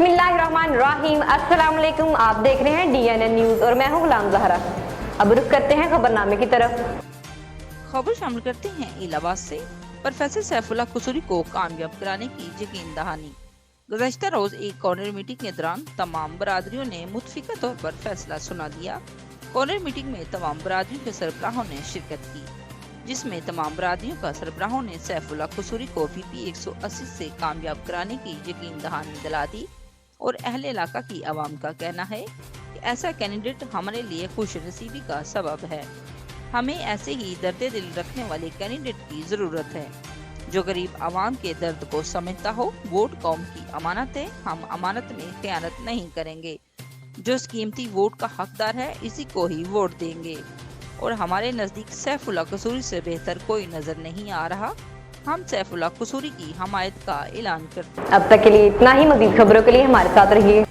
बिस्मिल्लाहिर्रहमानिर्रहीम। अस्सलाम वालेकुम। आप देख रहे हैं DNN न्यूज और मैं हूं गुलाम ज़हरा। अब रुख करते हैं खबरनामे की तरफ। खबर शामिल करते हैं इलाहाबाद से। प्रोफेसर सैफुल्लाह कुसूरी को कामयाब कराने की यकीन दहानी। गुज़श्ता रोज एक कॉर्नर मीटिंग के दौरान तमाम बरादरियों ने मुतफिका तौर पर फैसला सुना दिया। कॉर्नर मीटिंग में तमाम बरादरियों के सरबराहों ने शिरकत की, जिसमें तमाम बरादरियों का सरबराहों ने सैफुल्लाह कुसूरी को VP 180 से कामयाब कराने की यकीन दहानी दिला दी। और अहले इलाका की आवाम का कहना है कि ऐसा कैंडिडेट हमारे लिए खुश नसीबी का सबब है। हमें ऐसे ही दर्द दिल रखने वाले कैंडिडेट की जरूरत है, जो गरीब आवाम के दर्द को समझता हो। वोट कौम की अमानत है, हम अमानत में खयानत नहीं करेंगे। जो इस कीमती वोट का हकदार है, इसी को ही वोट देंगे। और हमारे नजदीक सैफुल्लाह कुसूरी से बेहतर कोई नजर नहीं आ रहा। हम सैफुल्लाह कुसूरी की हमायत का ऐलान करते हैं। अब तक के लिए इतना ही। मज़ीद खबरों के लिए हमारे साथ रहिए।